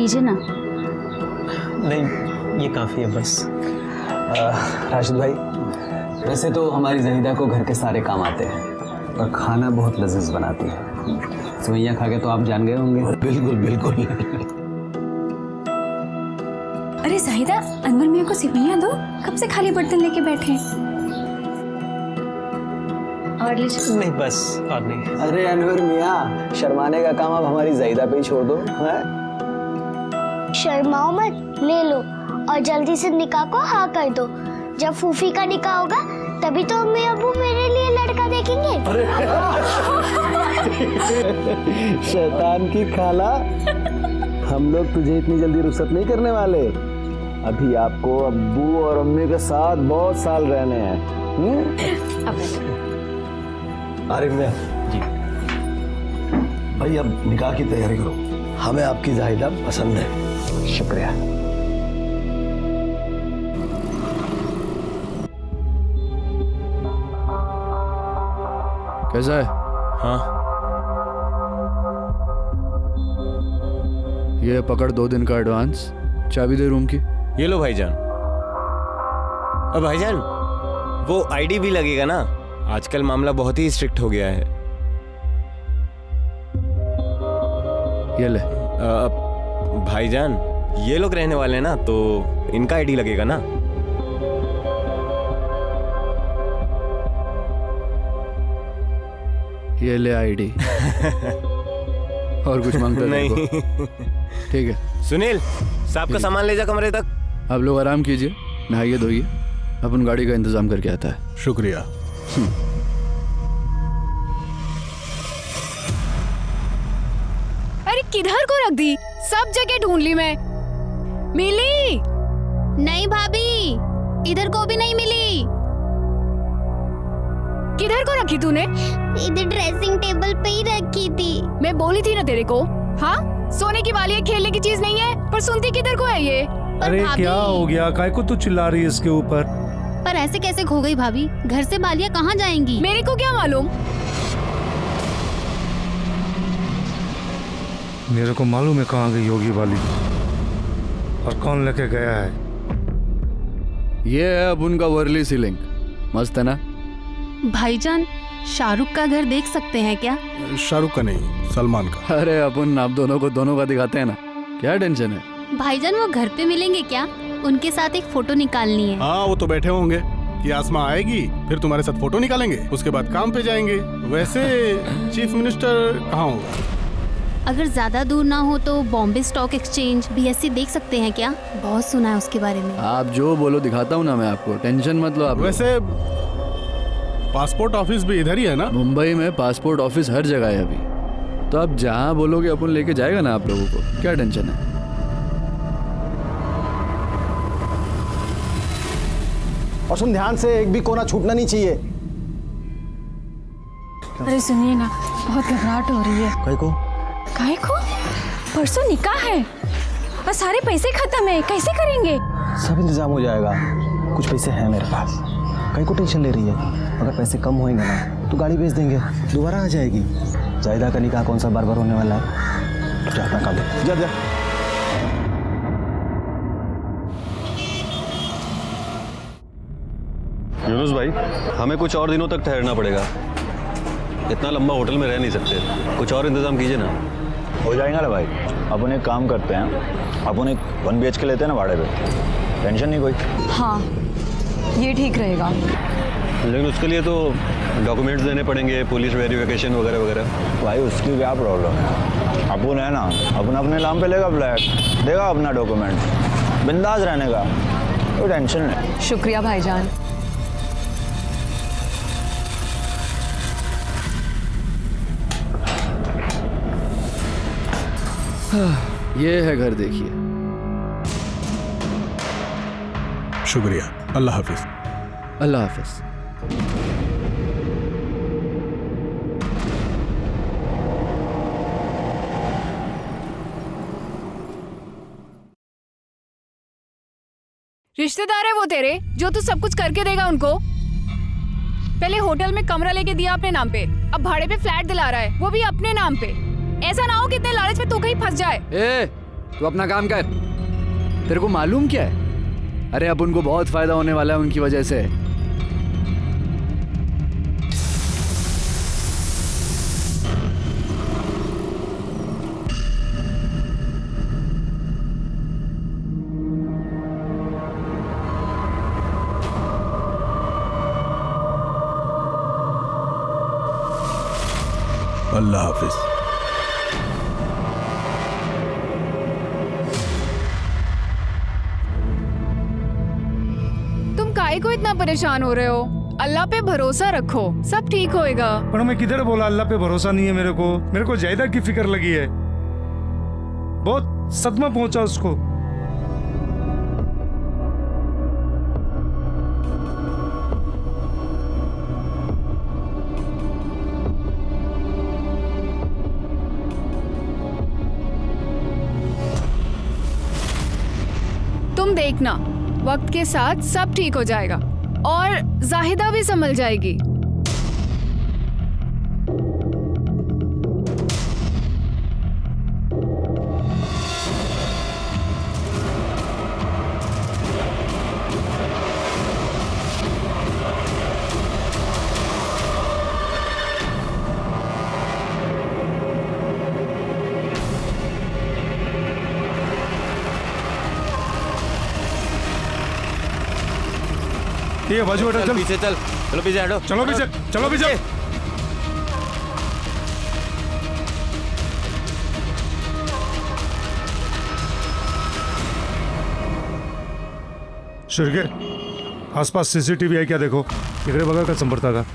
लीजिए ना। नहीं, ये काफ़ी है बस। राशिद भाई, वैसे तो हमारी जहीदा को घर के सारे काम आते हैं और खाना बहुत लजीज बनाती है। सेवइयाँ खा के तो आप जान गए होंगे। बिल्कुल बिल्कुल। अरे जाहिदा, अनवर मियाँ को सेवइयाँ दो, कब से खाली बर्तन लेके बैठे हैं। और लीजिए। नहीं बस, और नहीं। अरे अनवर मियाँ, शर्माने का काम आप हमारी जहीदा पे ही छोड़ दो। हाँ? शर्माओ मत, ले लो और जल्दी से निकाह को हाँ कर दो। जब फूफी का निकाह होगा तभी तो अम्मी अब्बू मेरे लिए लड़का देखेंगे। शैतान की खाला, हम लोग तुझे इतनी जल्दी रुखसत नहीं करने वाले। अभी आपको अब्बू और अम्मी के साथ बहुत साल रहने हैं। आरिफ मियां जी, भाई अब निकाह की तैयारी करो, हमें आपकी जाहिदा पसंद है। शुक्रिया। कैसा है? हाँ, ये पकड़ 2 दिन का एडवांस, चाबी दे रूम की। ये लो भाईजान। अब भाईजान, वो आईडी भी लगेगा ना? आजकल मामला बहुत ही स्ट्रिक्ट हो गया है। ये ले। भाईजान, ये लोग रहने वाले हैं ना, तो इनका आईडी लगेगा ना? ये ले आईडी। और कुछ मांगता नहीं। ठीक है। सुनील, साहब का सामान ले जा कमरे तक। आप लोग आराम कीजिए, नहाइए धोइए, अपन गाड़ी का इंतजाम करके आता है। शुक्रिया। अरे किधर को रख दी? सब जगह ढूंढ ली मैं, मिली नहीं भाभी, इधर को भी नहीं मिली। किधर को रखी तूने? इधर ड्रेसिंग टेबल पे ही रखी थी। मैं बोली थी ना तेरे को। हाँ, सोने की वाली है, खेलने की चीज नहीं है। पर सुनती किधर को है ये? अरे क्या हो गया? काय को तू चिल्ला रही है इसके ऊपर? पर ऐसे कैसे खो गई भाभी? घर से बालिया कहाँ जाएंगी? मेरे को क्या मालूम? मेरे को मालूम है कहाँ गई होगी वाली, और कौन लेके गया है। ये है अब उनका वर्ली सीलिंग। मस्त है ना? भाईजान, शाहरुख का घर देख सकते हैं क्या? शाहरुख का नहीं, सलमान का। अरे अपन आप दोनों को दोनों का दिखाते हैं ना, क्या टेंशन है? भाईजान, वो घर पे मिलेंगे क्या? उनके साथ एक फोटो निकालनी है। हाँ, वो तो बैठे होंगे कि आसमां आएगी, फिर तुम्हारे साथ फोटो निकालेंगे, उसके बाद काम पे जाएंगे। वैसे चीफ मिनिस्टर कहाँ होगा? अगर ज्यादा दूर ना हो तो बॉम्बे स्टॉक एक्सचेंज BSE देख सकते हैं क्या? बहुत सुना है उसके बारे में। आप जो बोलो दिखाता हूँ ना मैं आपको, टेंशन मत लो आप। वैसे पासपोर्ट ऑफिस भी इधर ही है ना? मुंबई में पासपोर्ट ऑफिस हर जगह है अभी, तो आप जहाँ बोलोगे अपन लेके जाएगा ना आप लोगों को, क्या टेंशन है? और सुन ध्यान से, एक भी कोना छूटना नहीं चाहिए। अरे सुनिए ना, बहुत घबराहट हो रही है। कहीं को? काहे को? परसों निकाह है और सारे पैसे खत्म है, कैसे करेंगे? सब इंतजाम हो जाएगा, कुछ पैसे हैं मेरे पास। कहीं को टेंशन ले रही है? अगर पैसे कम होंगे ना तो गाड़ी बेच देंगे, दोबारा आ जाएगी। जायदा का निकाह कौन सा बार बार होने वाला है? तो जा अपना काम दे, जा जा। यूनुस भाई, हमें कुछ और दिनों तक ठहरना पड़ेगा। इतना लंबा होटल में रह नहीं सकते, कुछ और इंतजाम कीजिए ना। हो जाएगा ना भाई, अपन एक काम करते हैं, अपन एक 1 BHK लेते हैं ना भाड़े पे, टेंशन नहीं कोई। हाँ, ये ठीक रहेगा। लेकिन उसके लिए तो डॉक्यूमेंट्स देने पड़ेंगे, पुलिस वेरिफिकेशन वगैरह वगैरह। भाई उसकी क्या प्रॉब्लम है? अपन है ना, अपन अपने नाम पे लेगा फ्लैट, देगा अपना डॉक्यूमेंट, बिंदास रहने का, कोई टेंशन नहीं। शुक्रिया भाईजान। ये है घर, देखिए। शुक्रिया, अल्लाह हाफिज। अल्लाह हाफिज। रिश्तेदार है वो तेरे, जो तू सब कुछ करके देगा उनको? पहले होटल में कमरा लेके दिया अपने नाम पे, अब भाड़े पे फ्लैट दिला रहा है, वो भी अपने नाम पे। ऐसा ना हो कि इतने लालच में तू कहीं फंस जाए। ए, तू अपना काम कर। तेरे को मालूम क्या है? अरे अब उनको बहुत फायदा होने वाला है उनकी वजह से। अल्लाह हाफिज। तुम काहे को इतना परेशान हो रहे हो? अल्लाह पे भरोसा रखो, सब ठीक होएगा। पर मैं किधर बोला अल्लाह पे भरोसा नहीं है मेरे को जायदा की फिक्र लगी है। बहुत सदमा पहुंचा उसको। तुम देखना, वक्त के साथ सब ठीक हो जाएगा और जाहिदा भी संभल जाएगी। ये बाजू हटो, चल पीछे चल। चलो पीछे हटो। चलो पीछे, चलो पीछे। शिरके, आसपास सीसीटीवी है क्या? देखो इधर बगल का संपर्ता का।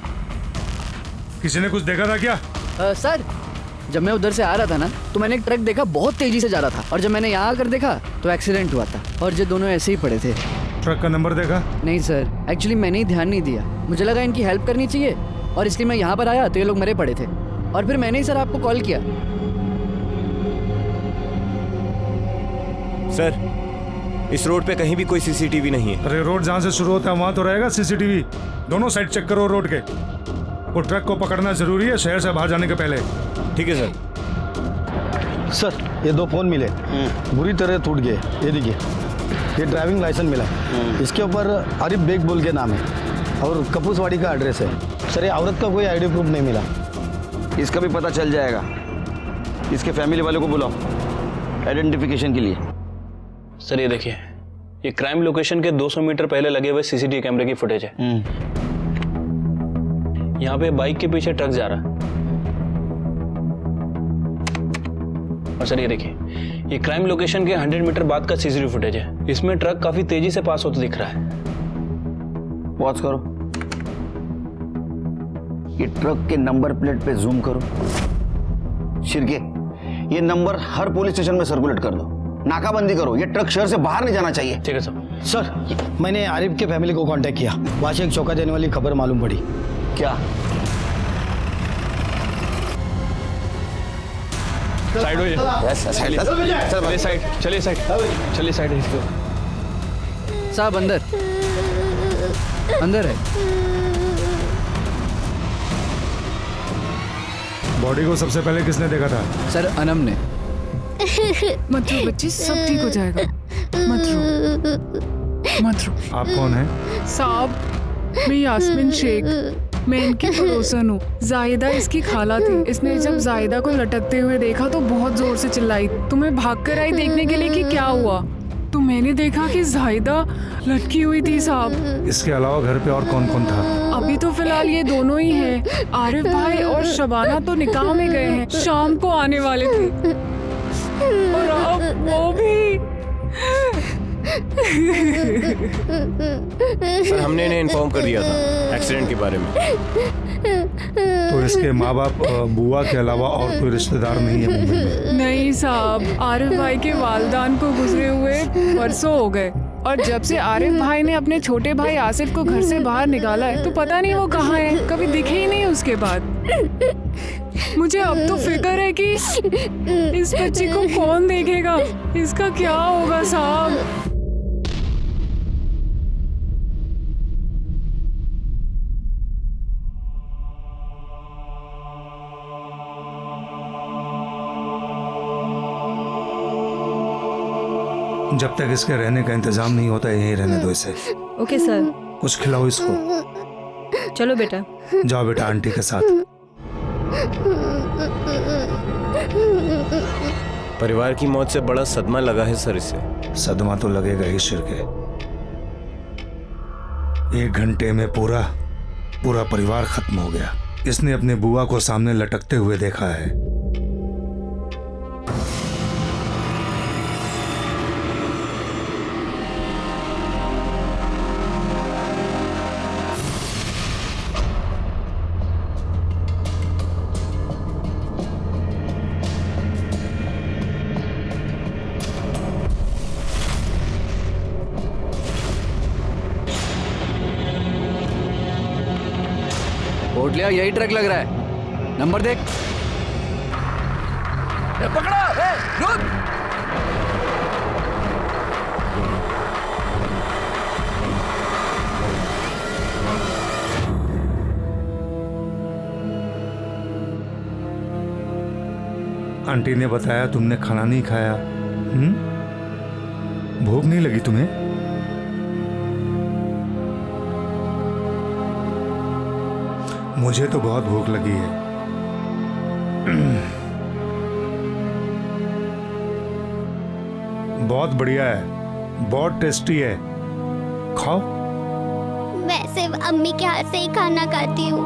किसी ने कुछ देखा था क्या? सर, जब मैं उधर से आ रहा था ना तो मैंने एक ट्रक देखा, बहुत तेजी से जा रहा था, और जब मैंने यहाँ आकर देखा तो एक्सीडेंट हुआ था और ये दोनों ऐसे ही पड़े थे। ट्रक का नंबर देखा? नहीं सर, एक्चुअली मैंने ही ध्यान नहीं दिया। मुझे लगा इनकी हेल्प करनी चाहिए और इसलिए मैं यहाँ पर आया तो ये लोग मरे पड़े थे, और फिर मैंने ही सर आपको कॉल किया। सर, इस रोड पे कहीं भी कोई सीसीटीवी नहीं है। अरे रोड जहाँ से शुरू होता है वहाँ तो रहेगा सीसीटीवी। दोनों साइड चेक करो रोड के। वो ट्रक को पकड़ना जरूरी है शहर से बाहर जाने के पहले। ठीक है सर। सर, ये 2 फोन मिले, बुरी तरह टूट गए। ये देखिए, ये ड्राइविंग लाइसेंस मिला, इसके ऊपर आरिफ बेग बोल के नाम है और कपूसवाड़ी का एड्रेस है। सर, ये औरत का कोई आईडी प्रूफ नहीं मिला। इसका भी पता चल जाएगा। इसके फैमिली वालों को बुलाओ आइडेंटिफिकेशन के लिए। सर ये देखिए, ये क्राइम लोकेशन के 200 मीटर पहले लगे हुए सीसीटीवी कैमरे की फुटेज है। यहाँ पे बाइक के पीछे ट्रक जा रहा है, और सर ये देखिए, ये क्राइम लोकेशन के 100 मीटर बाद का सीसीटीवी फुटेज है। इसमें ट्रक काफी तेजी से पास होता दिख रहा है। पॉज करो, ये ट्रक के नंबर प्लेट पे जूम करो। शिरके, ये नंबर हर पुलिस स्टेशन में सर्कुलेट कर दो। नाकाबंदी करो, ये ट्रक शहर से बाहर नहीं जाना चाहिए। ठीक है सर। सर, मैंने आरिफ के फैमिली को कांटेक्ट किया, वहाँ से एक चौंका देने वाली खबर मालूम पड़ी। क्या? साइड हो चलिए साइड, चलिए साइड, चलिए साइड। साहब अंदर अंदर है। बॉडी को सबसे पहले किसने देखा था? सर, अनम ने। मत रो बच्ची, सब ठीक हो जाएगा। मत रो, मत रो। आप कौन हैं? साहब, मैं यास्मीन शेख, मैं इनकी पड़ोसन हूँ। जाहिदा इसकी खाला थी। इसने जब जाहिदा को लटकते हुए देखा तो बहुत जोर से चिल्लाई। तो मैं भाग कर आई देखने के लिए कि क्या हुआ, तो मैंने देखा कि जाहिदा लटकी हुई थी साहब। इसके अलावा घर पे और कौन कौन था? अभी तो फिलहाल ये दोनों ही हैं। आरिफ भाई और शबाना तो निकाह में गए हैं, शाम को आने वाले थे, और अब वो भी। सर, हमने इन्हें इन्फॉर्म कर दिया था एक्सीडेंट के बारे में। तो इसके माँ बाप बुआ के अलावा और कोई रिश्तेदार नहीं है मुंबई में? नहीं साहब, आरिफ भाई के वालिदान को गुजरे हुए परसों हो गए, और जब से आरिफ भाई ने अपने छोटे भाई आसिफ को घर से बाहर निकाला है तो पता नहीं वो कहाँ है, कभी दिखे ही नहीं उसके बाद। मुझे अब तो फिक्र है कि इस बच्ची को कौन देखेगा, इसका क्या होगा साहब। जब तक इसके रहने का इंतजाम नहीं होता यहीं रहने दो इसे। Okay sir. कुछ खिलाओ इसको। चलो बेटा। जाओ बेटा आंटी के साथ। परिवार की मौत से बड़ा सदमा लगा है सर इसे। सदमा तो लगेगा ही शिर्के। 1 घंटे में पूरा परिवार खत्म हो गया। इसने अपने बुआ को सामने लटकते हुए देखा है। कोटलिया यही ट्रक लग रहा है, नंबर देख। पकड़ा, रुक। आंटी ने बताया तुमने खाना नहीं खाया। भूख नहीं लगी तुम्हें? मुझे तो बहुत भूख लगी है। बहुत बढ़िया है, बहुत टेस्टी है, खाओ। मैं सिर्फ अम्मी के हाथ से ही खाना खाती हूँ।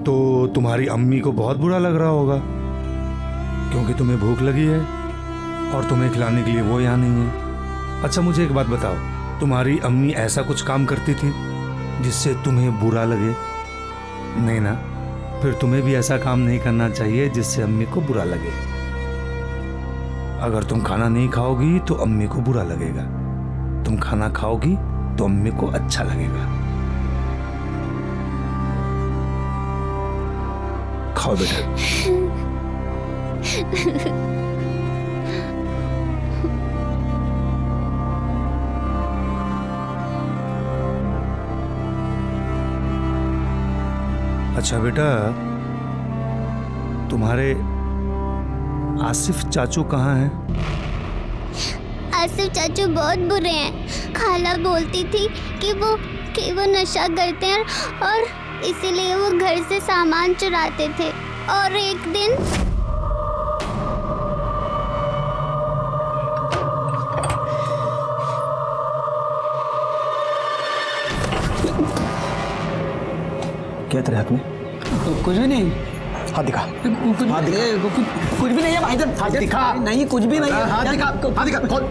तो तुम्हारी अम्मी को बहुत बुरा लग रहा होगा क्योंकि तुम्हें भूख लगी है और तुम्हें खिलाने के लिए वो यहाँ नहीं है। अच्छा मुझे एक बात बताओ, तुम्हारी अम्मी ऐसा कुछ काम करती थी जिससे तुम्हें बुरा लगे? नहीं ना? फिर तुम्हें भी ऐसा काम नहीं करना चाहिए जिससे अम्मी को बुरा लगे। अगर तुम खाना नहीं खाओगी तो अम्मी को बुरा लगेगा, तुम खाना खाओगी तो अम्मी को अच्छा लगेगा। खाओ बेटा। अच्छा बेटा, तुम्हारे आसिफ चाचू कहाँ हैं? आसिफ चाचू बहुत बुरे हैं। खाला बोलती थी कि वो नशा करते हैं और इसीलिए वो घर से सामान चुराते थे। और एक दिन क्या तेरे हाथ में? कुछ भी नहीं। हाथ दिखा। कुछ भी नहीं है भाईजान। हाथ दिखा। नहीं, कुछ भी नहीं है। हाथ दिखा। हाथ दिखा। खोल।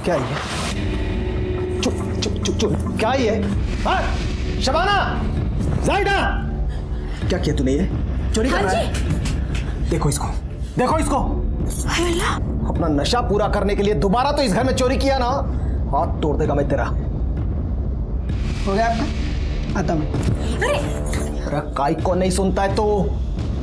क्या है ये? चुप चुप चुप चुप। क्या है ये? हाँ? शबाना, जायदा, क्या किया तूने? ये चोरी कर रहा है? देखो इसको, देखो इसको। अपना नशा पूरा करने के लिए दोबारा तो इस घर में चोरी किया ना, हाथ तोड़ देगा मैं तेरा। हो गया आपका खत्म। अरे काई को नहीं सुनता है तो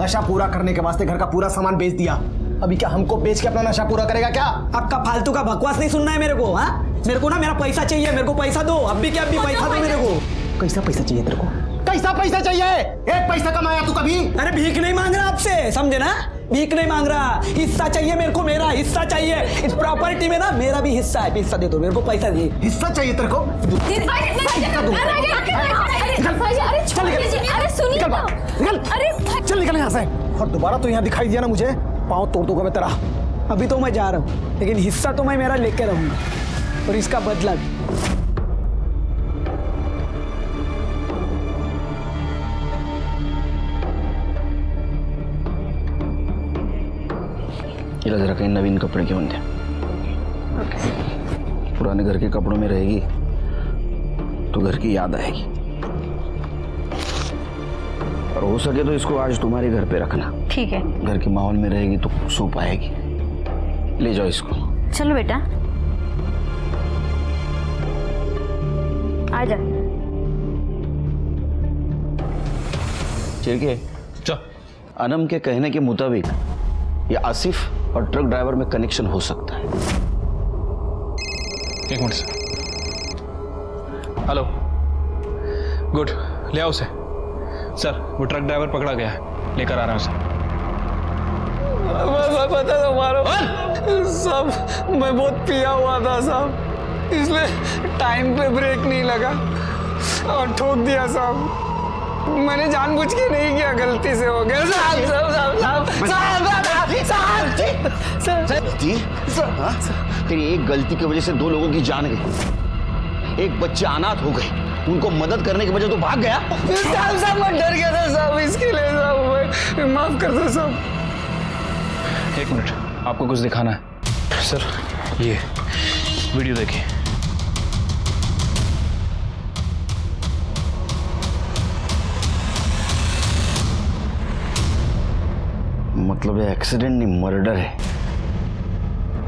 नशा पूरा करने के वास्ते घर का पूरा सामान बेच दिया। अभी क्या हमको बेच के अपना नशा पूरा करेगा क्या? आपका फालतू का बकवास नहीं सुनना है मेरे को। हाँ, मेरे को ना मेरा पैसा चाहिए, मेरे को पैसा दो। अभी क्या अभी पैसा दो मेरे को। कैसा पैसा चाहिए तेरे को? कैसा पैसा चाहिए? एक पैसा कमाया तू कभी? अरे भीख नहीं मांग रहा आपसे, समझे ना? भीख नहीं मांग रहा, हिस्सा चाहिए मेरे को, मेरा हिस्सा चाहिए। इस प्रॉपर्टी में ना मेरा भी हिस्सा है, हिस्सा दे दो मेरे को, पैसा दे। हिस्सा चाहिए तेरे को? चल निकल यहाँ से। और दोबारा तो यहाँ दिखाई दिया ना मुझे, पाँव तोड़ दूंगा मैं तेरा। अभी तो मैं जा रहा हूँ, लेकिन हिस्सा तो मैं मेरा लेके रहूंगा और इसका बदला भी। इला जरा कहीं नवीन कपड़े क्यों थे? पुराने घर के कपड़ों में रहेगी तो घर की याद आएगी। और हो सके तो इसको आज तुम्हारे घर पे रखना। ठीक है। घर के माहौल में रहेगी तो सूप आएगी। ले जाओ इसको। चलो बेटा, आ जा। चिरके, अनम के कहने के मुताबिक ये आसिफ और ट्रक ड्राइवर में कनेक्शन हो सकता है। एक मिनट सर। हेलो, गुड, ले आओ उसे। सर वो ट्रक ड्राइवर पकड़ा गया है, लेकर आ रहा हूँ उसे। पता तो मारो साहब, मैं बहुत पिया हुआ था साहब, इसलिए टाइम पे ब्रेक नहीं लगा और ठोक दिया साहब। मैंने जानबूझ के नहीं किया, गलती से हो गया जी। तेरी एक गलती की वजह से 2 लोगों की जान गई, एक बच्चे अनाथ हो गए, उनको मदद करने की वजह तो भाग गया। साहब मैं डर गया था साहब, इसके लिए साहब माफ कर दो साहब। 1 मिनट, आपको कुछ दिखाना है। सर ये वीडियो देखिए। मतलब ये एक्सीडेंट नहीं, मर्डर है।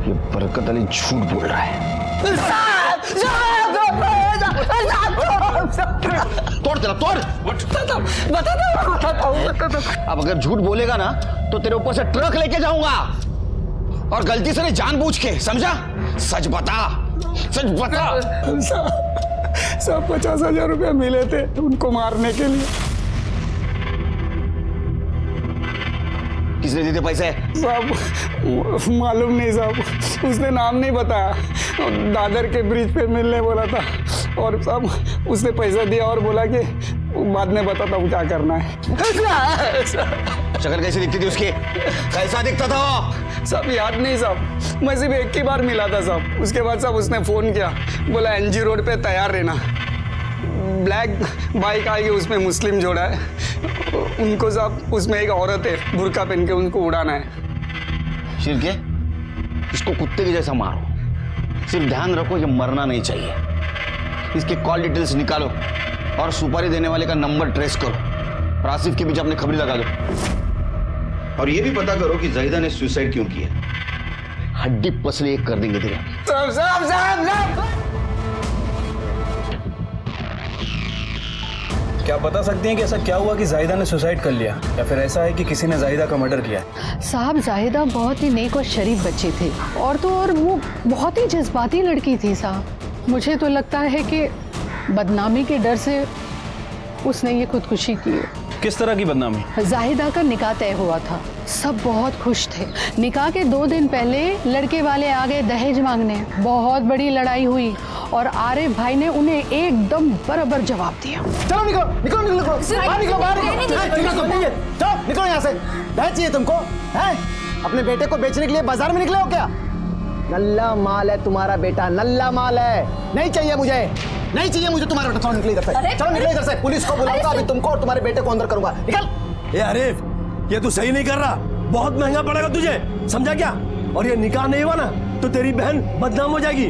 ये बरकत अली झूठ बोल रहा है। तोड़ तेरा तोड़। अब अगर झूठ बोलेगा ना तो तेरे ऊपर से ट्रक लेके जाऊंगा, और गलती से नहीं, जानबूझ के, समझा? सच बता, सच बता। सब 50,000 रुपया मिले थे उनको मारने के लिए। किसने दिए पैसे? साहब मालूम नहीं साहब, उसने नाम नहीं बताया, दादर के ब्रिज पे मिलने बोला था, और साहब उसने पैसा दिया और बोला कि बाद में बताता हूँ क्या करना है। शक्ल कैसी दिखती थी उसकी? कैसा दिखता था वो? साहब याद नहीं साहब, मैं सिर्फ एक ही बार मिला था साहब। उसके बाद साहब उसने फोन किया, बोला NG रोड पे तैयार रहना, ब्लैक बाइक आएगी, उसमें मुस्लिम जोड़ा है, उनको साहब उसमें एक औरत है बुर्का पहन के, उनको उड़ाना है। शिरके, इसको कुत्ते की जैसा मारो, सिर्फ ध्यान रखो ये मरना नहीं चाहिए। इसके कॉल डिटेल्स निकालो और सुपारी देने वाले का नंबर ट्रेस करो, और आसिफ के पीछे अपने खबरी लगा दो, और ये भी पता करो कि जाहिदा ने सुसाइड क्यों किया। हड्डी पसली एक कर देंगे तेरे। साहब साहब साहब साहब, क्या बता सकती हैं कि ऐसा क्या हुआ कि जाहिदा ने सुसाइड कर लिया, या फिर ऐसा है कि किसी ने जाहिदा का मर्डर किया? साहब जाहिदा बहुत ही नेक और शरीफ बच्ची थी, और तो और वो बहुत ही जज्बाती लड़की थी साहब। मुझे तो लगता है कि बदनामी के डर से उसने ये खुदकुशी की है। किस तरह की बदनामी? जाहिदा का निकाह तय हुआ था, सब बहुत खुश थे। निकाह के 2 दिन पहले लड़के वाले आ गए दहेज मांगने, बहुत बड़ी लड़ाई हुई, और आरिफ भाई ने उन्हें एकदम बराबर जवाब दिया। चलो निकलो निकलो निकलो बाहर निकलो, बाहर चलो निकलो यहाँ से। दहेज चाहिए तुमको? हैं? अपने बेटे को बेचने के लिए बाजार में निकले हो क्या? नल्ला माल है तुम्हारा बेटा, नल्ला माल है, नहीं चाहिए मुझे, नहीं चाहिए मुझे तुम्हारा बेटा। चलो निकलो इधर से, चलो निकलो इधर से, पुलिस को बुलाऊंगा अभी तुमको और तुम्हारे बेटे को अंदर करूंगा। निकल। ए आरिफ, ये तू सही नहीं कर रहा, बहुत महंगा पड़ेगा तुझे, समझा क्या? और ये निकाह नहीं हुआ ना तो तेरी बहन बदनाम हो जाएगी।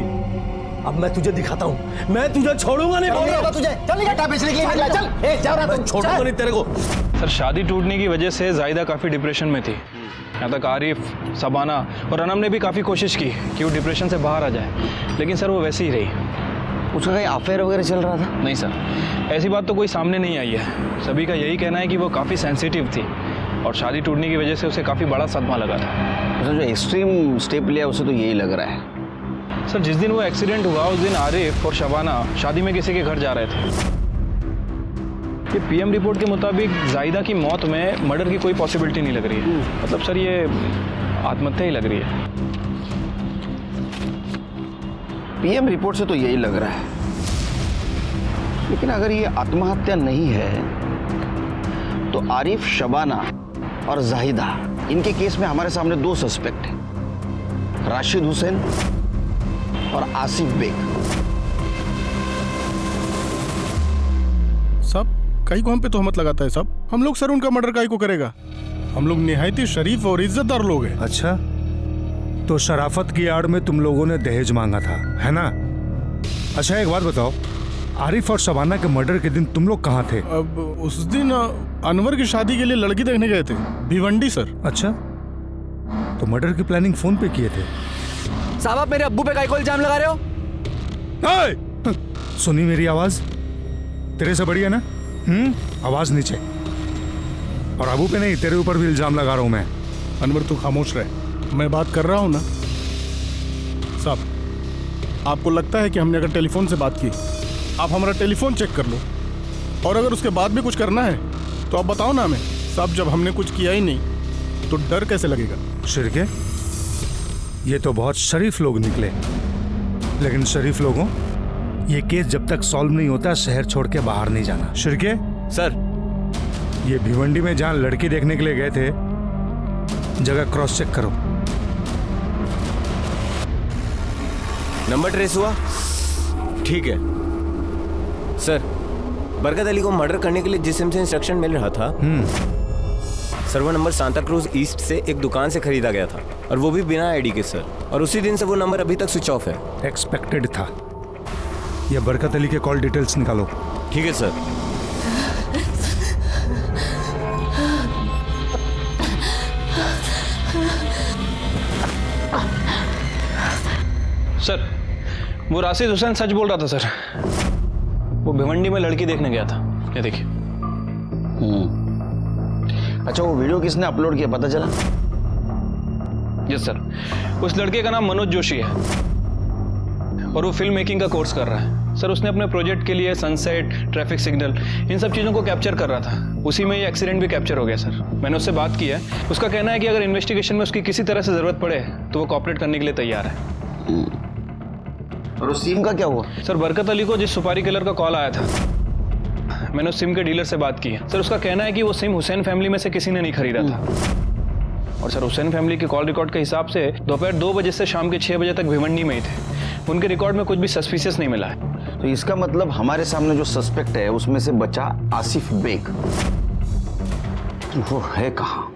अब मैं तुझे दिखाता हूँ, मैं तुझे छोड़ूंगा नहीं, बोल रहा हूँ तुझे। चल बेटा बेचने के लिए निकला, चल। ए जाओ ना, छोड़ूंगा नहीं तेरे को। सर शादी टूटने की वजह से जाहिदा काफ़ी डिप्रेशन में थी। यहाँ तक आरिफ, सबाना और अनम ने भी काफ़ी कोशिश की कि वो डिप्रेशन से बाहर आ जाए, लेकिन सर वो वैसे ही रही। उसका कहीं अफेयर वगैरह चल रहा था? नहीं सर, ऐसी बात तो कोई सामने नहीं आई है। सभी का यही कहना है कि वो काफ़ी सेंसिटिव थी, और शादी टूटने की वजह से उसे काफ़ी बड़ा सदमा लगा था। जो एक्सट्रीम स्टेप लिया उसे तो यही लग रहा है। सर जिस दिन वो एक्सीडेंट हुआ उस दिन आरिफ और शबाना शादी में किसी के घर जा रहे थे। ये PM रिपोर्ट के मुताबिक जाहिदा की मौत में मर्डर की कोई पॉसिबिलिटी नहीं लग रही है। मतलब सर ये आत्महत्या ही लग रही है। PM रिपोर्ट से तो यही लग रहा है, लेकिन अगर ये आत्महत्या नहीं है तो आरिफ, शबाना और जाहिदा, इनके केस में हमारे सामने 2 सस्पेक्ट हैं, राशिद हुसैन और आसिफ बेग। सब कई को हम पे तोहमत लगाता है सब। हम लोग सर उनका मर्डर काई को करेगा? हम लोग निहायती शरीफ और इज्जतदार लोग हैं। अच्छा, तो शराफत की आड़ में तुम लोगों ने दहेज मांगा था, है ना? अच्छा एक बात बताओ, आरिफ और शबाना के मर्डर के दिन तुम लोग कहाँ थे? अब उस दिन अनवर की शादी के लिए लड़की देखने गए थे, भिवंडी सर। अच्छा, तो मर्डर की प्लानिंग फोन पे किए थे? साहब आप मेरे अब्बू पे काई को इल्जाम लगा रहे हो? सुनी मेरी आवाज? तेरे से बढ़िया ना? आवाज नीचे। और अबू पे नहीं, तेरे ऊपर भी इल्जाम लगा रहा हूं मैं। अनवर तू खामोश रहे, मैं बात कर रहा हूं ना। साहब, आपको लगता है कि हमने अगर टेलीफोन से बात की, आप हमारा टेलीफोन चेक कर लो, और अगर उसके बाद भी कुछ करना है तो आप बताओ ना हमें। साहब जब हमने कुछ किया ही नहीं तो डर कैसे लगेगा? शिरके, ये तो बहुत शरीफ लोग निकले, लेकिन शरीफ लोगों, ये केस जब तक सॉल्व नहीं होता शहर छोड़ के बाहर नहीं जाना। शिरके सर, ये भिवंडी में जहां लड़की देखने के लिए गए थे, जगह क्रॉस चेक करो। नंबर ट्रेस हुआ? ठीक है सर। बरकत अली को मर्डर करने के लिए जिस सिम से इंस्ट्रक्शन मिल रहा था, सर वो नंबर सांता क्रूज ईस्ट से एक दुकान से खरीदा गया था, और वो भी बिना आईडी के सर। और उसी दिन से वो नंबर अभी तक स्विच ऑफ है। एक्सपेक्टेड था। ये बरकत अली के कॉल डिटेल्स निकालो। ठीक है सर। सर, वो राशिद हुसैन सच बोल रहा था सर। वो भिवंडी में लड़की देखने गया था। ये देखिए। अच्छा, वो वीडियो किसने अपलोड किया पता चला? यस सर, उस लड़के का नाम मनोज जोशी है और वो फिल्म मेकिंग का कोर्स कर रहा है। सर उसने अपने प्रोजेक्ट के लिए सनसेट, ट्रैफिक सिग्नल, इन सब चीज़ों को कैप्चर कर रहा था। उसी में ये एक्सीडेंट भी कैप्चर हो गया सर। मैंने उससे बात की है। उसका कहना है कि अगर इन्वेस्टिगेशन में उसकी किसी तरह से ज़रूरत पड़े तो वो कॉपरेट करने के लिए तैयार है। और उस सिम का क्या हुआ? सर बरकत अली को जिस सुपारी किलर का कॉल आया था, मैंने उस सिम के डीलर से बात की है। सर उसका कहना है कि वो सिम हुसैन फैमिली में से किसी ने नहीं खरीदा था। और सर हुसैन फैमिली के कॉल रिकॉर्ड के हिसाब से दोपहर 2 बजे से शाम के 6 बजे तक भिवंडी में ही थे। उनके रिकॉर्ड में कुछ भी सस्पिशियस नहीं मिला है। तो इसका मतलब हमारे सामने जो सस्पेक्ट है उसमें से बचा आसिफ बेग। वो है कहाँ?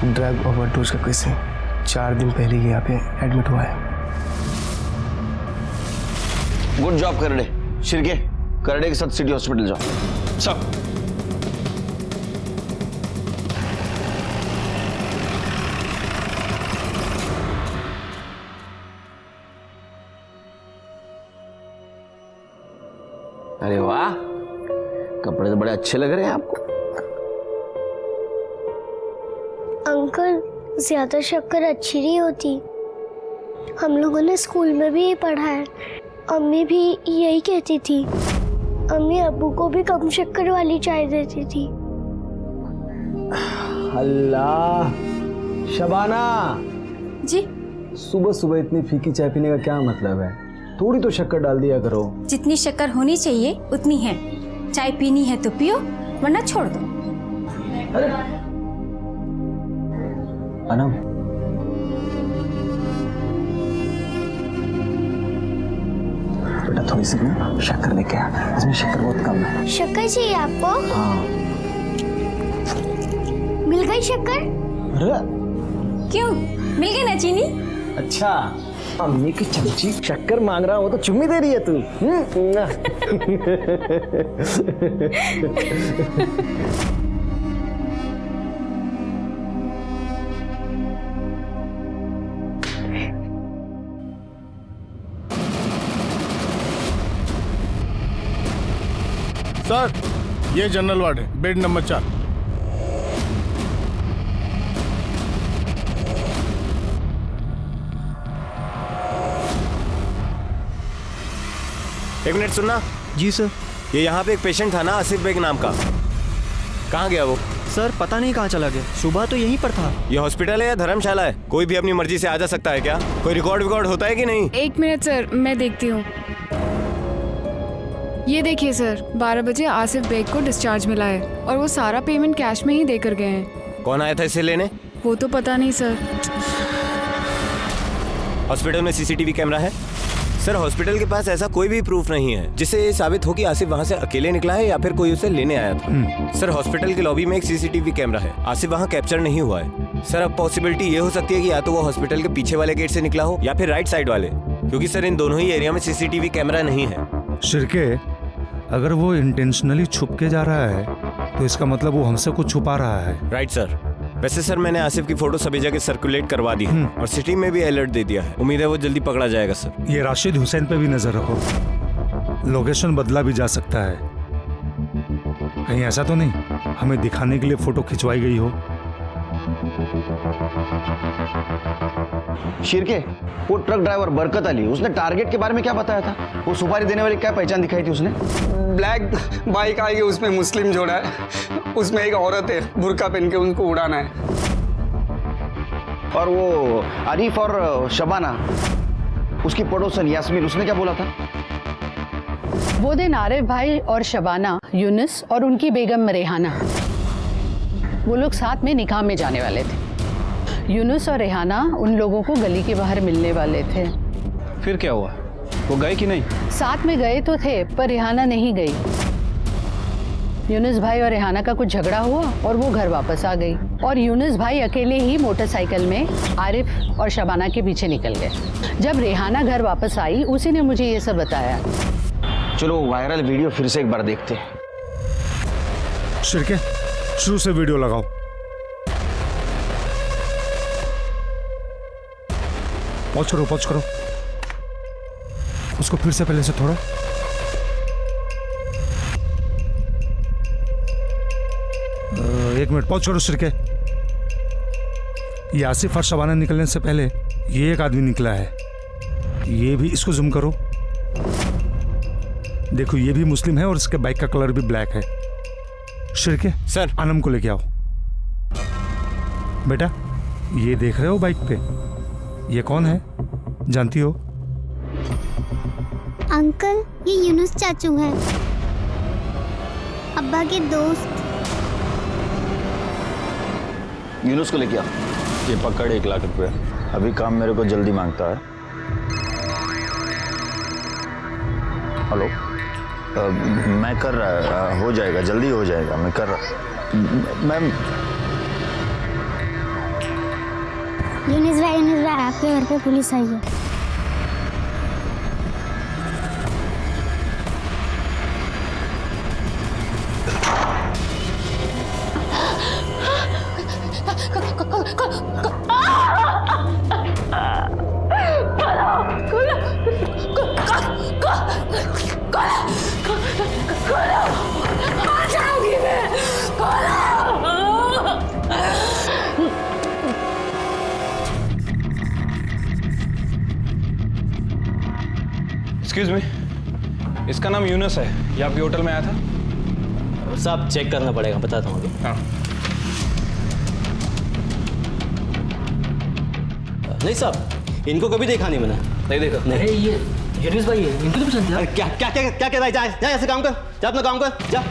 ड्रग ओवरडोज का केस है। 4 दिन पहले ही यहाँ पे एडमिट हुआ है। Good job Karde. शिरके, करडे के साथ सिटी हॉस्पिटल जाओ। सब अरे वाह, कपड़े तो बड़े अच्छे लग रहे हैं आपको। अंकल, ज्यादा शक्कर अच्छी नहीं होती। हम लोगों ने स्कूल में भी ये पढ़ा है। अम्मी भी यही कहती थी। अम्मी अब्बू को भी कम शक्कर वाली चाय देती थी। अल्लाह, शबाना जी, सुबह सुबह इतनी फीकी चाय पीने का क्या मतलब है? थोड़ी तो शक्कर डाल दिया करो। जितनी शक्कर होनी चाहिए उतनी है। चाय पीनी है तो पियो, वरना छोड़ दो। अरे अनम, बेटा थोड़ी सी ना शक्कर लेके आ, इसमें शक्कर बहुत कम है। शक्कर चाहिए आपको? हाँ। मिल गई शक्कर? अरे क्यों, मिल गई ना चीनी? अच्छा, अम्मी की चमची शक्कर मांग रहा हो तो चुम्मी दे रही है तू। सर, ये जनरल वार्ड है, बेड नंबर 4। एक मिनट सुनना। जी सर। ये यहाँ पे एक पेशेंट था ना, आसिफ बेग नाम का। कहाँ गया वो? सर पता नहीं कहाँ चला गया। सुबह तो यहीं पर था। ये हॉस्पिटल है या धर्मशाला है? कोई भी अपनी मर्जी से आ जा सकता है क्या? कोई रिकॉर्ड होता है कि नहीं? 1 मिनट सर, मैं देखती हूँ। ये देखिए सर, 12 बजे आसिफ बेग को डिस्चार्ज मिला है और वो सारा पेमेंट कैश में ही देकर गए हैं। कौन आया था इसे लेने? वो तो पता नहीं सर। हॉस्पिटल में सीसीटीवी कैमरा है? सर हॉस्पिटल के पास ऐसा कोई भी प्रूफ नहीं है जिससे ये साबित हो कि आसिफ वहाँ से अकेले निकला है या फिर कोई उसे लेने आया था। सर हॉस्पिटल के लॉबी में एक सीसीटीवी कैमरा है, आसिफ वहाँ कैप्चर नहीं हुआ है। सर अब पॉसिबिलिटी ये हो सकती है कि या तो वो हॉस्पिटल के पीछे वाले गेट से निकला हो या फिर राइट साइड वाले, क्योंकि सर इन दोनों ही एरिया में सीसीटीवी कैमरा नहीं है। शिरके, अगर वो इंटेंशनली छुप के जा रहा है तो इसका मतलब वो हमसे कुछ छुपा रहा है। Right sir. वैसे सर मैंने आसिफ की फोटो सभी जगह सर्कुलेट करवा दी है और सिटी में भी अलर्ट दे दिया है। उम्मीद है वो जल्दी पकड़ा जाएगा सर। ये राशिद हुसैन पे भी नजर रखो, लोकेशन बदला भी जा सकता है। कहीं ऐसा तो नहीं हमें दिखाने के लिए फोटो खिंचवाई गई हो? शिरके, वो ट्रक ड्राइवर बरकत अली, उसने टारगेट के बारे में क्या बताया था? वो सुपारी देने वाली क्या पहचान दिखाई थी उसने? ब्लैक बाइक आएगी, उसमें मुस्लिम जोड़ा है, उसमें एक औरत है, बुर्का पहन के उनको उड़ाना है। और वो आरिफ और शबाना, उसकी पड़ोसन यास्मीन, उसने क्या बोला था? वो दिन आरिफ भाई और शबाना, यूनुस और उनकी बेगम रेहाना, वो लोग साथ में निकाह में जाने वाले थे। यूनुस और रेहाना उन लोगों को गली के बाहर मिलने वाले थे। फिर क्या हुआ? वो गए कि नहीं? साथ में गए तो थे, पर रेहाना नहीं गई। यूनुस भाई और रेहाना का कुछ झगड़ा हुआ और वो घर वापस आ गई, और यूनुस भाई अकेले ही मोटरसाइकिल में आरिफ और शबाना के पीछे निकल गए। जब रेहाना घर वापस आई, उसी ने मुझे ये सब बताया। चलो वायरल वीडियो फिर से एक बार देखते हैं। शिरके, शुरू से वीडियो लगाओ। पॉज करो। उसको फिर से पहले से थोड़ा। एक मिनट पॉज करो शिरके। ये आसिफ और शबाना निकलने से पहले ये एक आदमी निकला है, ये भी, इसको जूम करो। देखो ये भी मुस्लिम है और इसके बाइक का कलर भी ब्लैक है। शिरके सर, आनम को लेके आओ। बेटा ये देख रहे हो बाइक पे, ये कौन है जानती हो? अंकल, ये यूनुस चाचू हैं, अब्बा के दोस्त। यूनुस को लेके आओ। ये पकड़ 1 लाख रुपए, अभी काम मेरे को जल्दी मांगता है। हेलो, मैं कर रहा, हो जाएगा, जल्दी हो जाएगा, मैं कर रहा। मैम, यूनुस भाई आपके घर पे पुलिस आई है। एक्सक्यूज मी, इसका नाम यूनुस है, ये आपके होटल में आया था? साहब चेक करना पड़ेगा, बताता हूँ। हाँ। नहीं साहब, इनको कभी देखा नहीं मैंने। नहीं देखा? नहीं, ये यूनुस भाई है, इनको तो पसंद है। क्या क्या क्या क्या कह रहा है? जा ऐसे काम कर, जा अपना काम कर, जा।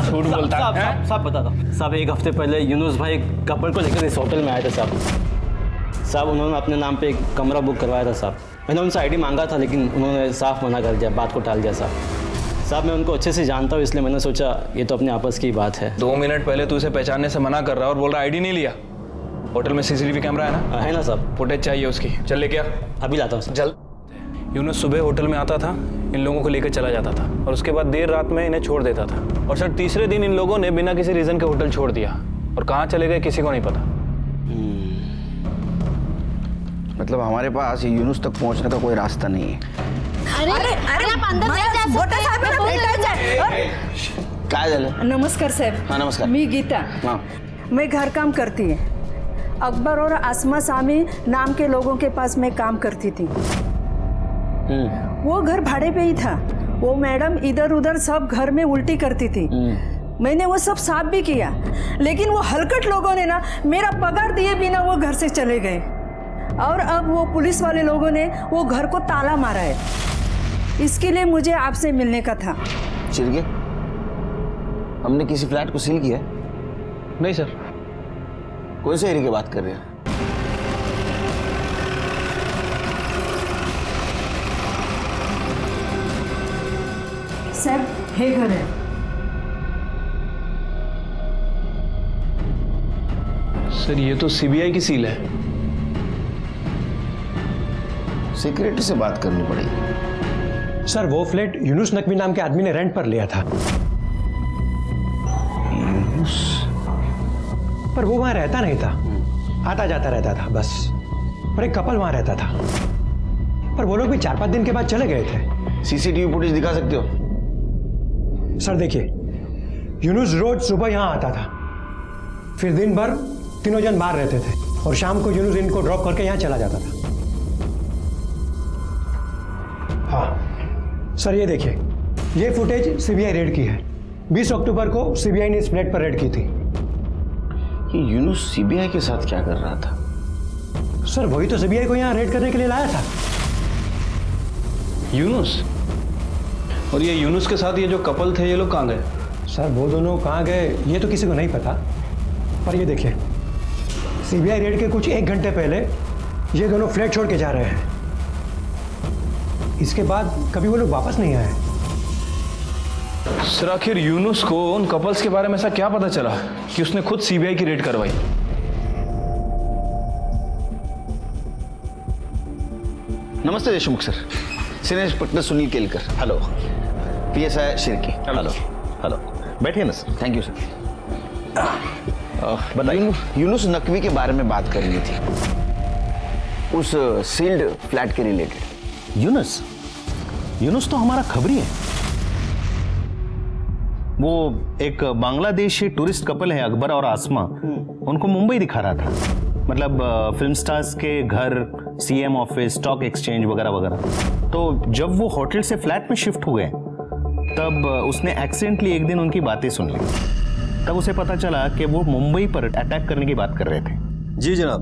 झूठ बोलता है। साहब बता दो साहब, 1 हफ्ते पहले यूनुस भाई कपल को लेकर इस होटल में आए थे साहब। उन्होंने अपने नाम पे एक कमरा बुक करवाया था साहब। मैंने उनसे आईडी मांगा था, लेकिन उन्होंने साफ मना कर दिया, बात को टाल दिया साहब। मैं उनको अच्छे से जानता हूँ, इसलिए मैंने सोचा ये तो अपने आपस की बात है। 2 मिनट पहले तू इसे पहचानने से मना कर रहा है और बोल रहा आईडी नहीं लिया। होटल में सीसीटीवी कैमरा है ना? है ना साहब। फुटेज चाहिए उसकी, चल लेके आ। अभी लाता हूँ सर। जल्द। यूनुस सुबह होटल में आता था, इन लोगों को लेकर चला जाता था और उसके बाद देर रात में इन्हें छोड़ देता था। और सर तीसरे दिन इन लोगों ने बिना किसी रीजन के होटल छोड़ दिया और कहाँ चले गए किसी को नहीं पता। मतलब हमारे पास यूनुस तक पहुंचने का कोई रास्ता नहीं है। अरे आप अंदर नहीं जा सकते। काय झालं? नमस्कार साहेब. हाँ नमस्कार. मी गीता. हाँ. मैं घर काम करती है. अकबर और आसमा सामी नाम के लोगों के पास मैं काम करती थी. वो घर भाड़े पे ही था. वो मैडम इधर उधर सब घर में उल्टी करती थी. मैंने वो सब साफ भी किया, लेकिन वो हलकट लोगों ने ना मेरा पगार दिए बिना वो घर से चले गए. और अब वो पुलिस वाले लोगों ने वो घर को ताला मारा है. इसके लिए मुझे आपसे मिलने का था. चिरगे, हमने किसी फ्लैट को सील किया? नहीं सर. कौन से एरिया की बात कर रहे हैं? सर हे घर है. सर ये तो सीबीआई की सील है. सिक्योरिटी से बात करनी पड़ेगी. सर वो फ्लैट यूनुस नकवी नाम के आदमी ने रेंट पर लिया था. यूनुस? पर वो वहां रहता नहीं था, आता जाता रहता था बस. और एक कपल वहां रहता था, पर वो लोग भी 4-5 दिन के बाद चले गए थे. सीसीटीवी फुटेज दिखा सकते हो? सर देखिए, यूनुस रोज सुबह यहां आता था, फिर दिन भर तीनों जन बाहर रहते थे और शाम को यूनुस इनको ड्रॉप करके यहाँ चला जाता था। हाँ सर, ये देखिए, ये फुटेज सीबीआई रेड की है। 20 अक्टूबर को सीबीआई ने इस फ्लैट पर रेड की थी। ये यूनुस सीबीआई के साथ क्या कर रहा था? सर वही तो सीबीआई को यहाँ रेड करने के लिए लाया था। यूनुस? और ये यूनुस के साथ ये जो कपल थे, ये लोग कहाँ गए? सर वो दोनों कहाँ गए ये तो किसी को नहीं पता, पर ये देखिए, सीबीआई रेड के कुछ 1 घंटे पहले ये दोनों फ्लैट छोड़ के जा रहे हैं। इसके बाद कभी वो लोग वापस नहीं आए। सर आखिर यूनुस को उन कपल्स के बारे में ऐसा क्या पता चला कि उसने खुद सीबीआई की रेड करवाई? नमस्ते Deshmukh sir, senior inspector Sunil Kelkar. Hello. PSI Shirki. Hello hello, बैठिए ना सर। Thank you sir. बताइए, यूनुस नकवी के बारे में बात करनी थी, उस सील्ड फ्लैट के रिलेटेड। यूनुस? यूनुस तो हमारा खबरी है। वो एक बांग्लादेशी टूरिस्ट कपल है, अकबर और आसमा, उनको मुंबई दिखा रहा था। मतलब फिल्म स्टार्स के घर, सीएम ऑफिस, स्टॉक एक्सचेंज वगैरह वगैरह। तो जब वो होटल से फ्लैट में शिफ्ट हुए तब उसने एक्सीडेंटली एक दिन उनकी बातें सुन ली। तब उसे पता चला कि वो मुंबई पर अटैक करने की बात कर रहे थे। जी जनाब,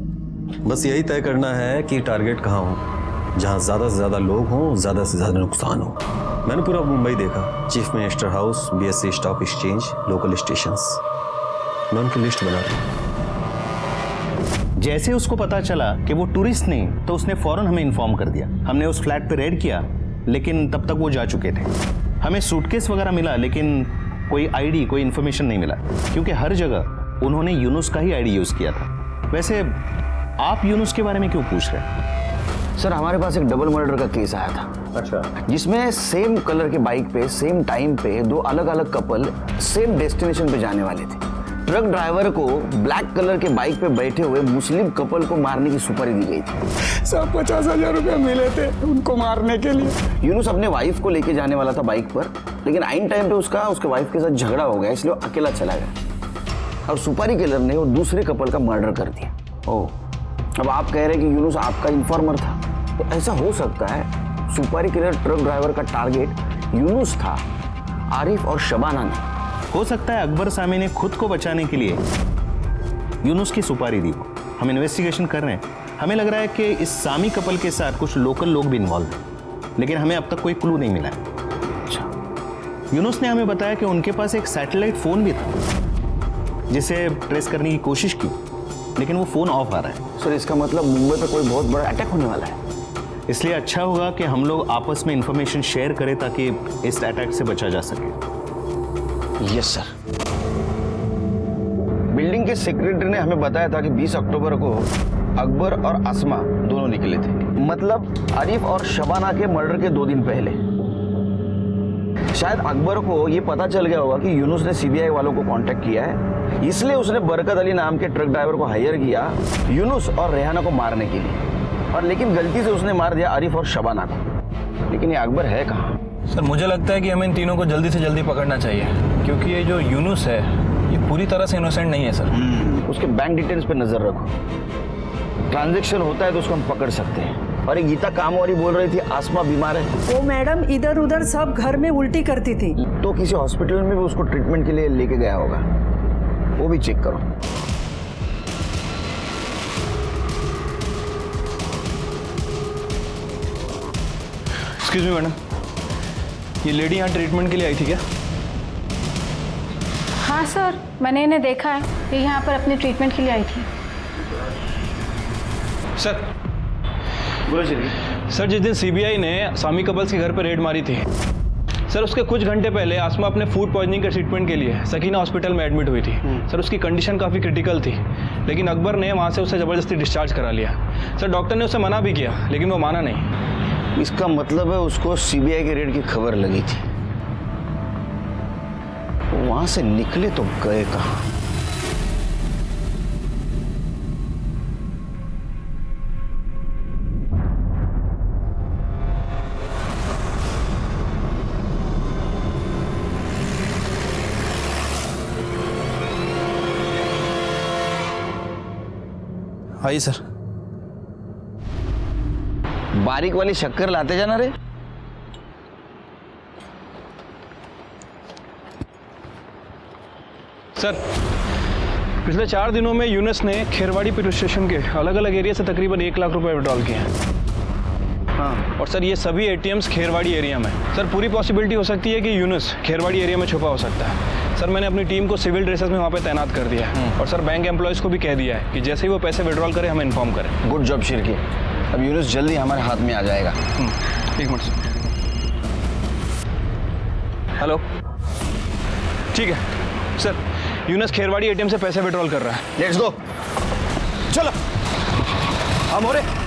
बस यही तय करना है कि टारगेट कहाँ हो, जहाँ ज़्यादा से ज़्यादा लोग हों, ज़्यादा से ज़्यादा नुकसान हो। मैंने पूरा मुंबई देखा, chief minister house, BSc stock exchange, local stations. मैं उनकी लिस्ट बना रहा हूँ। जैसे उसको पता चला कि वो टूरिस्ट नहीं, तो उसने फौरन हमें इन्फॉर्म कर दिया। हमने उस फ्लैट पे रेड किया, लेकिन तब तक वो जा चुके थे। हमें सूटकेस वगैरह मिला, लेकिन कोई आईडी, कोई इन्फॉर्मेशन नहीं मिला, क्योंकि हर जगह उन्होंने यूनुस का ही आईडी यूज़ किया था। वैसे आप यूनुस के बारे में क्यों पूछ रहे हैं? सर हमारे पास एक डबल मर्डर का केस आया था। अच्छा। जिसमें सेम कलर के बाइक पे, सेम टाइम पे 2 अलग अलग कपल सेम डेस्टिनेशन पे जाने वाले थे। ट्रक ड्राइवर को ब्लैक कलर के बाइक पे बैठे हुए मुस्लिम कपल को मारने की सुपारी दी गई थी। सब 50,000 रुपया मिले थे उनको मारने के लिए। यूनुस अपने वाइफ को लेके जाने वाला था बाइक पर, लेकिन आइन टाइम पे उसके वाइफ के साथ झगड़ा हो गया, इसलिए वो अकेला चला गया और सुपारी किलर ने वो दूसरे कपल का मर्डर कर दिया। ओह, अब आप कह रहे हैं कि यूनुस आपका इन्फॉर्मर था, तो ऐसा हो सकता है सुपारी किलर ट्रक ड्राइवर का टारगेट यूनुस था, आरिफ और शबाना नहीं। हो सकता है अकबर सामी ने खुद को बचाने के लिए यूनुस की सुपारी दी। हम इन्वेस्टिगेशन कर रहे हैं। हमें लग रहा है कि इस सामी कपल के साथ कुछ लोकल लोग भी इन्वॉल्व हैं, लेकिन हमें अब तक कोई क्लू नहीं मिला है। अच्छा। यूनुस ने हमें बताया कि उनके पास एक सैटेलाइट फोन भी था, जिसे ट्रेस करने की कोशिश की, लेकिन वो फोन ऑफ आ रहा है। सर इसका मतलब मुंबई पे कोई बहुत बड़ा अटैक होने वाला है। इसलिए अच्छा होगा कि हम लोग आपस में इंफॉर्मेशन शेयर करें ताकि इस अटैक से बचा जा सके। Yes sir. बिल्डिंग के सेक्रेटरी ने हमें बताया था कि 20 अक्टूबर को अकबर और आसमा दोनों निकले थे, मतलब आरिफ और शबाना के मर्डर के 2 दिन पहले। शायद अकबर को ये पता चल गया होगा कि यूनुस ने सीबीआई वालों को कांटेक्ट किया है, इसलिए उसने बरकत अली नाम के ट्रक ड्राइवर को हायर किया यूनुस और रेहाना को मारने के लिए, और लेकिन गलती से उसने मार दिया आरिफ और शबाना को। लेकिन ये अकबर है कहाँ? सर मुझे लगता है कि हमें इन तीनों को जल्दी से जल्दी पकड़ना चाहिए, क्योंकि ये जो यूनुस है ये पूरी तरह से इनोसेंट नहीं है सर। उसके बैंक डिटेल्स पे नजर रखो, ट्रांजैक्शन होता है तो उसको हम पकड़ सकते हैं। और ये गीता कामवारी बोल रही थी आसमा बीमार है। वो मैडम इधर उधर सब घर में उल्टी करती थी, तो किसी हॉस्पिटल में भी उसको ट्रीटमेंट के लिए लेके गया होगा, वो भी चेक करो। एक्सक्यूज मी मैडम, ये लेडी यहाँ ट्रीटमेंट के लिए आई थी क्या? हाँ सर, मैंने इन्हें देखा है, ये यहाँ पर अपने ट्रीटमेंट के लिए आई थी। सर बोलो जी। सर जिस दिन सीबीआई ने सामी कपल्स के घर पर रेड मारी थी, सर उसके कुछ घंटे पहले आसमा अपने फूड पॉइजनिंग के ट्रीटमेंट के लिए सकीना हॉस्पिटल में एडमिट हुई थी। सर उसकी कंडीशन काफ़ी क्रिटिकल थी, लेकिन अकबर ने वहाँ से उसे ज़बरदस्ती डिस्चार्ज करा लिया। सर डॉक्टर ने उसे मना भी किया, लेकिन वो माना नहीं। इसका मतलब है उसको सीबीआई के रेड की खबर लगी थी, वहां से निकले तो गए कहां? आइए सर। बारीक वाली शक्कर लाते जाना रे। सर, पिछले 4 दिनों में यूनुस ने खेरवाड़ी पुलिस स्टेशन के अलग अलग एरिया से तकरीबन 1 लाख रुपए विड्रॉल किए हैं। हाँ, और सर ये सभी एटीएम्स खेरवाड़ी एरिया में। सर पूरी पॉसिबिलिटी हो सकती है कि यूनुस खेरवाड़ी एरिया में छुपा हो सकता है। सर मैंने अपनी टीम को सिविल ड्रेसेस में वहाँ पे तैनात कर दिया है और सर बैंक एम्प्लॉयज़ को भी कह दिया है कि जैसे ही वो पैसे विड्रॉल करें हमें इन्फॉर्म करें। Good job Shirki. अब यूनुस जल्दी हमारे हाथ में आ जाएगा। 1 मिनट। हेलो, ठीक है सर, यूनुस खेरवाड़ी एटीएम से पैसे विड्रॉल कर रहा है। लेट्स गो, चलो हम हो रहे।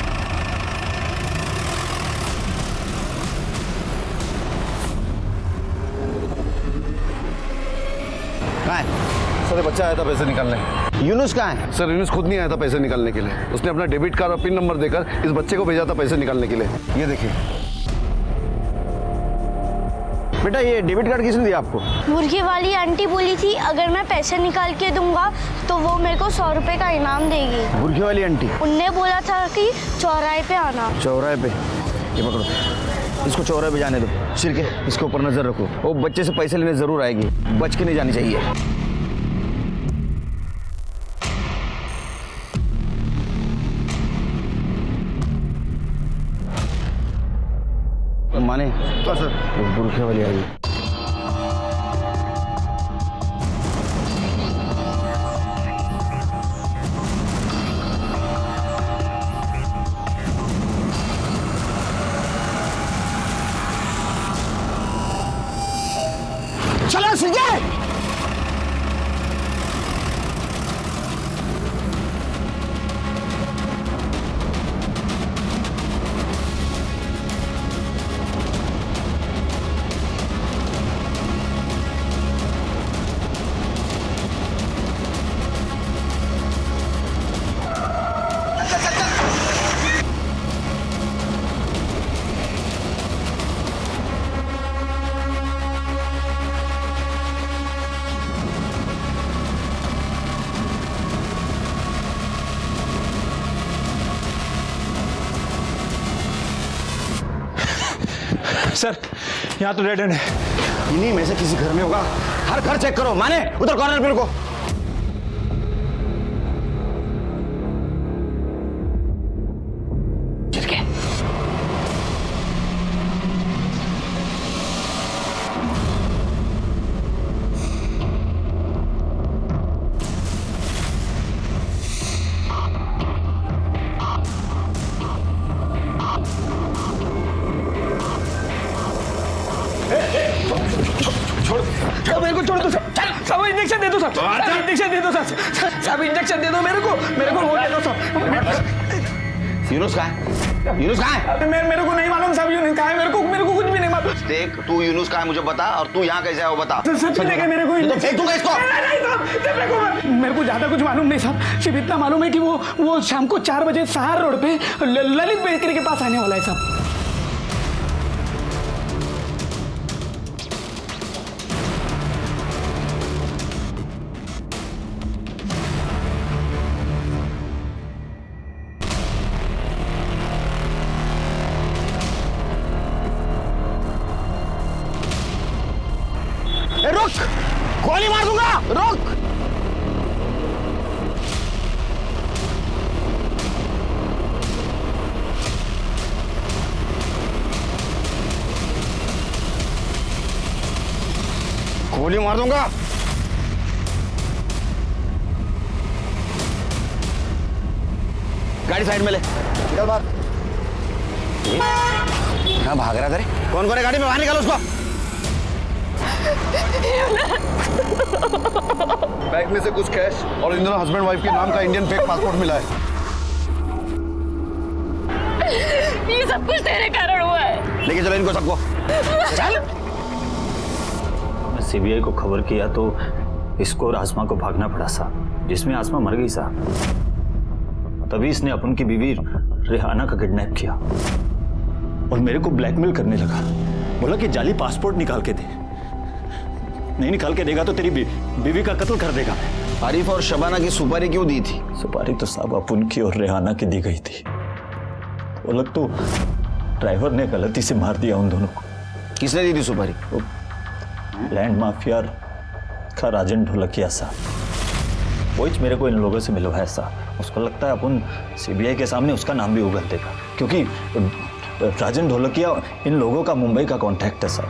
कहाँ है? सर बच्चा आया था पैसे निकालने। यूनुस कहाँ है? सर यूनुस खुद नहीं आया था पैसे निकालने के लिए। उसने अपना डेबिट कार्ड और पिन नंबर देकर इस बच्चे को भेजा था पैसे निकालने के लिए। ये देखिए। बेटा ये डेबिट कार्ड किसने दिया आपको? मुर्गी वाली आंटी बोली थी अगर मैं पैसे निकाल के दूंगा तो वो मेरे को 100 रुपए का इनाम देगी। मुर्गी वाली आंटी? उनने बोला था कि चौराहे पे आना। चौराहे पे? ये पकड़ो, इसको चौराहे पे जाने दो। सिरके, इसके ऊपर नजर रखो। वो बच्चे से पैसे लेने जरूर आएगी, बच के नहीं जानी चाहिए। माने तो सर बुरखे वाली आई। चलो सीधे। सर यहाँ तो डेड एंड है। इन्हीं में से किसी घर में होगा। हर घर चेक करो। माने उधर कॉर्नर पे रुको। मेरे को छोड़ दो सर। सब इंजेक्शन दे दो सर। इंजेक्शन दे दो सर। सब इंजेक्शन दे दो मेरे को वो दे दो सर। यूनुस कहाँ है? यूनुस कहाँ है? मेरे को नहीं मालूम साहब यूनुस कहाँ है। मेरे को कुछ भी नहीं मालूम। देख तू यूनुस कहाँ है मुझे बता, और तू यहाँ कैसे है वो बता। सच में देखे मेरे को। तो फेंक दूंगा इसको। मेरे को ज्यादा कुछ मालूम नहीं साहब। सिर्फ इतना मालूम है कि वो शाम को 4 बजे सहार रोड पे ललित बेकरी के पास आने वाला है साहब। रुक, गोली मार दूंगा। रुक। गोली मार दूंगा। गाड़ी साइड में ले। निकल बाहर। कहाँ भाग रहा था रे? कौन कौन है गाड़ी में? बाहर निकालो उसको। बैंक में से कुछ कैश और इन दोनों हस्बैंड वाइफ के नाम का इंडियन फेक पासपोर्ट मिला है। ये सब कुछ तेरे कारण हुआ है। लेके चलो इनको सबको। चल। मैं सीबीआई को खबर किया तो इसको और आसमा को भागना पड़ा साहब, जिसमें आसमा मर गई साहब। तभी इसने अपन की बीवी रेहाना का किडनैप किया और मेरे को ब्लैकमेल करने लगा। बोला कि जाली पासपोर्ट निकाल के दे। नहीं निकाल के देगा तो तेरी बीवी का कत्ल कर देगा। आरिफ और शबाना की सुपारी क्यों दी थी? सुपारी तो साहब अपुन की और रेहाना की दी गई थी। वो लोग तो ड्राइवर ने गलती से मार दिया उन दोनों को। किसने दी थी सुपारी? लैंड माफिया का राजन ढोलकिया साहब, वही मेरे को इन लोगों से मिलवाया साहब। उसको लगता है अपन सीबीआई के सामने उसका नाम भी उगल देगा, क्योंकि राजन ढोलकिया इन लोगों का मुंबई का कॉन्टैक्ट है साहब।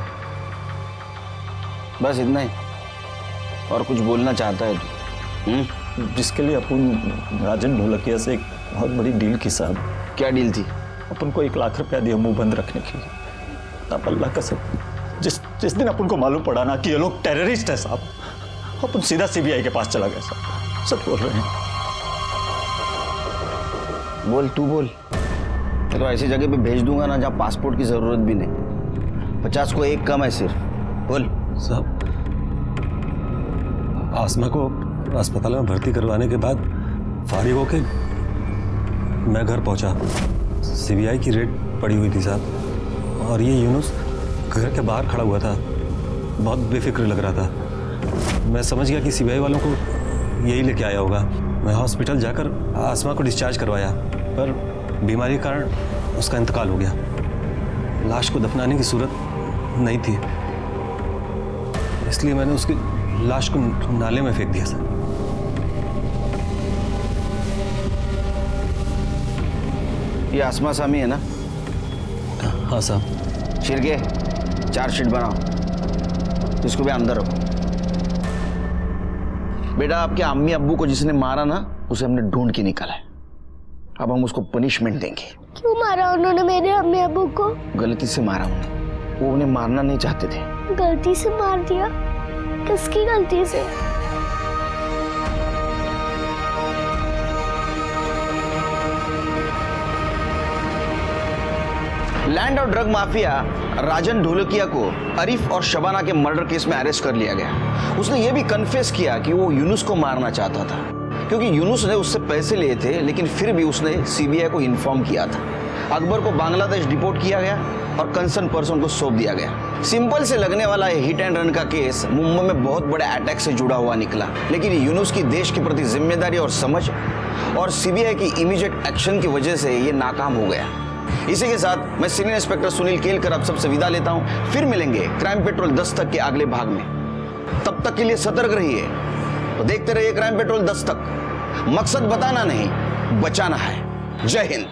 बस इतना ही? और कुछ बोलना चाहता है तू? जिसके लिए अपन राजन ढोलकिया से एक बहुत बड़ी डील की साहब। क्या डील थी? अपन को 1 लाख रुपया दिया मुंह बंद रखने की। तब अल्लाह का सब जिस दिन अपन को मालूम पड़ा ना कि ये लोग टेररिस्ट है साहब, अपन सीधा सीबीआई के पास चला गया साहब। सब बोल रहे हैं। बोल, तू बोल। मैं तो ऐसी जगह पे भेज दूंगा ना जहाँ पासपोर्ट की जरूरत भी नहीं। 50 को 1 कम है सिर्फ। बोल। साहब, आसमा को अस्पताल में भर्ती करवाने के बाद फारिग होके मैं घर पहुंचा। सीबीआई की रेड पड़ी हुई थी साहब, और ये यूनुस घर के बाहर खड़ा हुआ था, बहुत बेफिक्र लग रहा था। मैं समझ गया कि सीबीआई वालों को यही लेके आया होगा। मैं हॉस्पिटल जाकर आसमा को डिस्चार्ज करवाया, पर बीमारी के कारण उसका इंतकाल हो गया। लाश को दफनाने की सूरत नहीं थी, इसलिए मैंने उसकी लाश को नाले में फेंक दिया सर। ये आसमा सामी है ना? हाँ साहब। शिरके, चार्जशीट बनाओ, इसको भी अंदर रखो। बेटा, आपके अम्मी अब्बू को जिसने मारा ना, उसे हमने ढूंढ के निकाला है। अब हम उसको पनिशमेंट देंगे। क्यों मारा उन्होंने मेरे अम्मी अब्बू को? गलती से मारा उन्हें, वो उन्हें मारना नहीं चाहते थे। गलती से मार दिया? किसकी गलती से? लैंड और ड्रग माफिया राजन ढोलकिया को आरिफ और शबाना के मर्डर केस में अरेस्ट कर लिया गया। उसने ये भी कन्फेस किया कि वो यूनुस को मारना चाहता था, क्योंकि यूनुस ने उससे पैसे लिए थे, लेकिन फिर भी उसने सीबीआई को इन्फॉर्म किया था। अकबर को बांग्लादेश डिपोर्ट किया गया और कंसर्न पर्सन को सौंप दिया गया। सिंपल से लगने वाला हिट एंड रन का केस मुंबई में बहुत बड़े अटैक से जुड़ा हुआ निकला, लेकिन यूनुस की देश के प्रति जिम्मेदारी और समझ और सीबीआई की इमीडिएट एक्शन की वजह से ये नाकाम हो गया। इसी के साथ मैं सीनियर इंस्पेक्टर सुनील केलकर आप सबसे विदा लेता हूं। फिर मिलेंगे क्राइम पेट्रोल 10 तक के अगले भाग में। तब तक के लिए सतर्क रहिए, तो देखते रहिए क्राइम पेट्रोल 10 तक। मकसद बताना नहीं, बचाना है। जय हिंद।